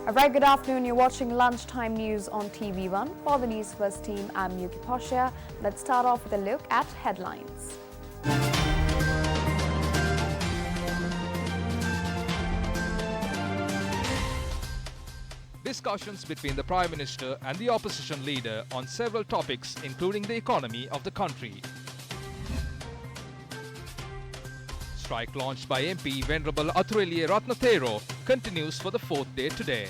A very good afternoon. You're watching Lunchtime News on TV1. For the Newsfirst team, I'm Yuki Poshia. Let's start off with a look at headlines. Discussions between the Prime Minister and the opposition leader on several topics, including the economy of the country. Strike launched by MP Venerable Athureliya Ratnathero continues for the fourth day today.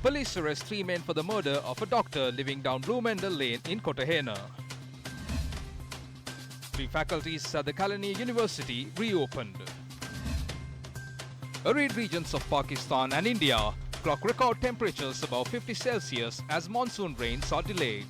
Police arrest 3 men for the murder of a doctor living down Blumendal Lane in Kotahena. 3 faculties at the Cardinal University reopened. Arid regions of Pakistan and India clock record temperatures above 50 Celsius as monsoon rains are delayed.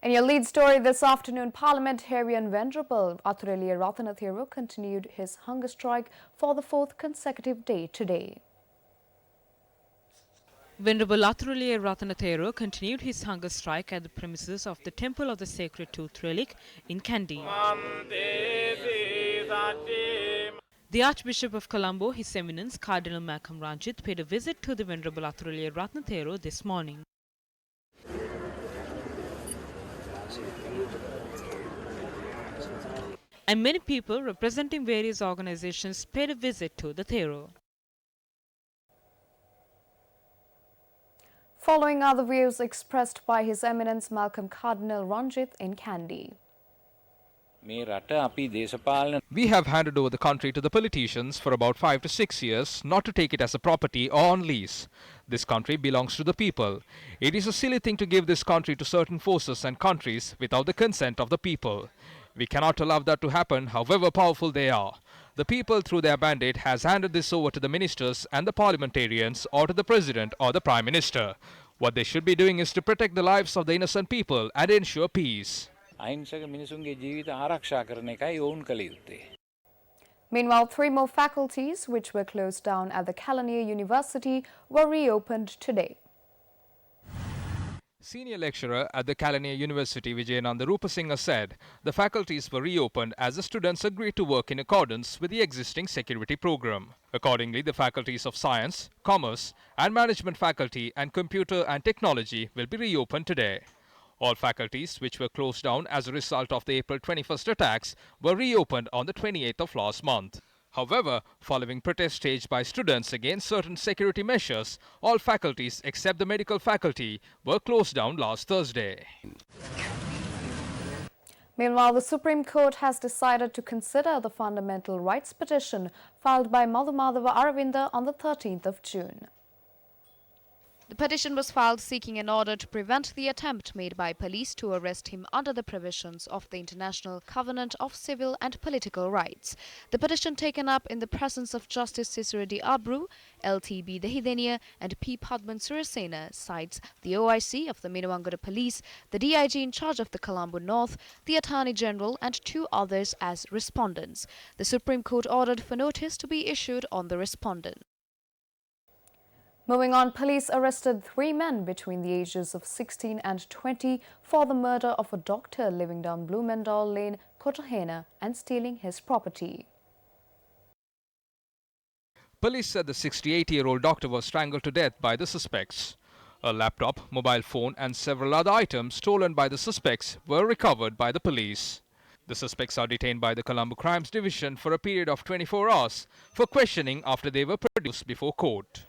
In your lead story this afternoon, Parliamentarian Venerable Athureliya Ratnathero continued his hunger strike for the 4th consecutive day today. Venerable Athureliya Ratnathero continued his hunger strike at the premises of the Temple of the Sacred Tooth Relic in Kandy. The Archbishop of Colombo, His Eminence Cardinal Ranjit, paid a visit to the Venerable Athureliya Ratnathero this morning. And many people representing various organizations paid a visit to the Thero. Following are the views expressed by His Eminence Cardinal Ranjit in Kandy. We have handed over the country to the politicians for about 5 to 6 years, not to take it as a property or on lease. This country belongs to the people. It is a silly thing to give this country to certain forces and countries without the consent of the people. We cannot allow that to happen, however powerful they are. The people, through their mandate, has handed this over to the ministers and the parliamentarians or to the president or the prime minister. What they should be doing is to protect the lives of the innocent people and ensure peace. Meanwhile, 3 more faculties which were closed down at the Cardinal University were reopened today. Senior lecturer at the Cardinal University, Vijayananda Rupasinghe, said the faculties were reopened as the students agreed to work in accordance with the existing security program. Accordingly, the faculties of Science, Commerce and Management faculty and Computer and Technology will be reopened today. All faculties which were closed down as a result of the April 21st attacks were reopened on the 28th of last month. However, following protests staged by students against certain security measures, all faculties except the medical faculty were closed down last Thursday. Meanwhile, the Supreme Court has decided to consider the fundamental rights petition filed by Madhumadhava Aravinda on the 13th of June. The petition was filed seeking an order to prevent the attempt made by police to arrest him under the provisions of the International Covenant of Civil and Political Rights. The petition, taken up in the presence of Justice Sisiredi Abru, LTB Dehidenia and P. Padman Surasena, cites the OIC of the Minawangara Police, the DIG in charge of the Colombo North, the Attorney General and 2 others as respondents. The Supreme Court ordered for notice to be issued on the respondent. Moving on, police arrested 3 men between the ages of 16 and 20 for the murder of a doctor living down Blumendal Lane, Kotahena, and stealing his property. Police said the 68-year-old doctor was strangled to death by the suspects. A laptop, mobile phone and several other items stolen by the suspects were recovered by the police. The suspects are detained by the Colombo Crimes Division for a period of 24 hours for questioning after they were produced before court.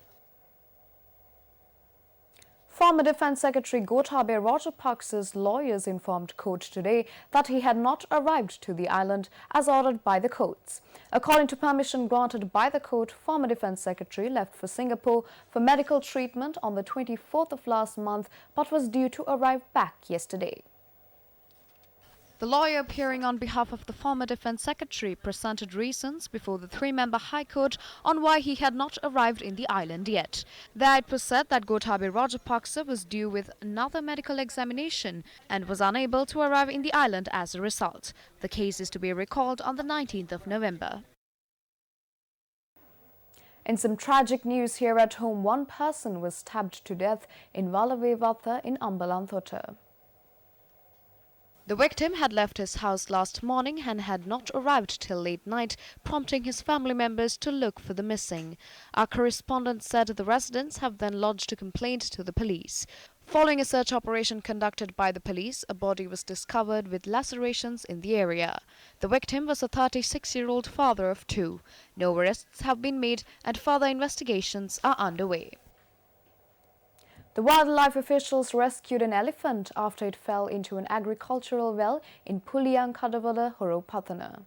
Former Defence Secretary Gotabaya Rajapaksa's lawyers informed court today that he had not arrived to the island as ordered by the courts. According to permission granted by the court, former Defence Secretary left for Singapore for medical treatment on the 24th of last month but was due to arrive back yesterday. The lawyer appearing on behalf of the former Defence Secretary presented reasons before the 3-member High Court on why he had not arrived in the island yet. There it was said that Gotabaya Rajapaksa was due with another medical examination and was unable to arrive in the island as a result. The case is to be recalled on the 19th of November. In some tragic news here at home, one person was stabbed to death in Valavevata in Ambalanthota. The victim had left his house last morning and had not arrived till late night, prompting his family members to look for the missing. Our correspondent said the residents have then lodged a complaint to the police. Following a search operation conducted by the police, a body was discovered with lacerations in the area. The victim was a 36-year-old father of two. No arrests have been made and further investigations are underway. The wildlife officials rescued an elephant after it fell into an agricultural well in Puliyankadavada, Horopatana.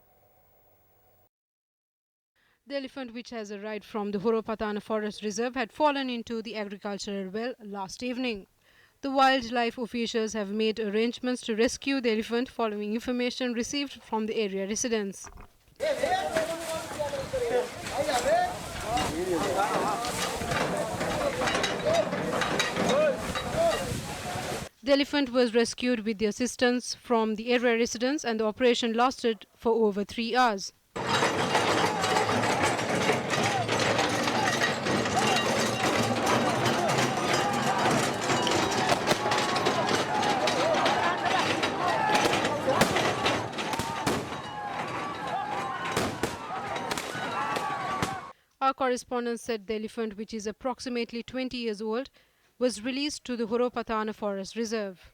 The elephant, which has arrived from the Horopatana Forest Reserve, had fallen into the agricultural well last evening. The wildlife officials have made arrangements to rescue the elephant following information received from the area residents. The elephant was rescued with the assistance from the area residents, and the operation lasted for over 3 hours. Our correspondent said the elephant, which is approximately 20 years old, was released to the Horopatana Forest Reserve.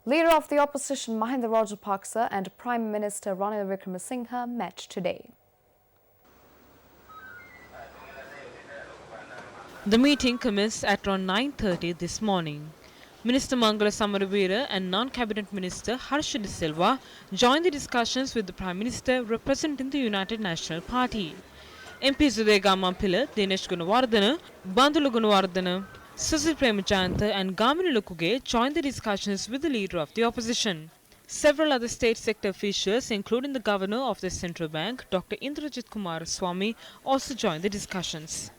Leader of the opposition Mahinda Rajapaksa and Prime Minister Ranil Wickremesinghe met today. The meeting commenced at around 9:30 this morning. Minister Mangala Samaravira and non-cabinet minister Harsha De Silva joined the discussions with the Prime Minister representing the United National Party. MP Zudega Mampila, Dinesh Gunawardana, Bandulu Gunawardana, Susil Premachanta and Gamini Lukuge joined the discussions with the leader of the opposition. Several other state sector officials, including the governor of the central bank, Dr. Indrajit Kumar Swamy, also joined the discussions.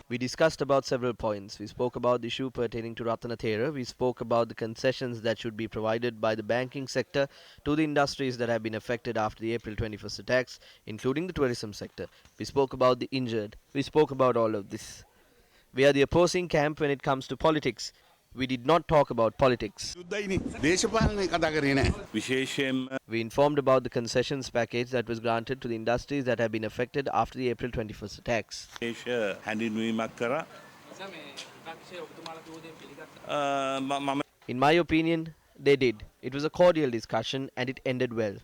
We discussed about several points. We spoke about the issue pertaining to Ratanathera. We spoke about the concessions that should be provided by the banking sector to the industries that have been affected after the April 21st attacks, including the tourism sector. We spoke about the injured. We spoke about all of this. We are the opposing camp when it comes to politics. We did not talk about politics. We informed about the concessions package that was granted to the industries that have been affected after the April 21st attacks. In my opinion, they did. It was a cordial discussion and it ended well.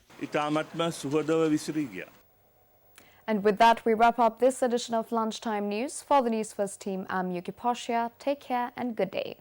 And with that, we wrap up this edition of Lunchtime News. For the Newsfirst team, I'm Yuki Poshia. Take care and good day.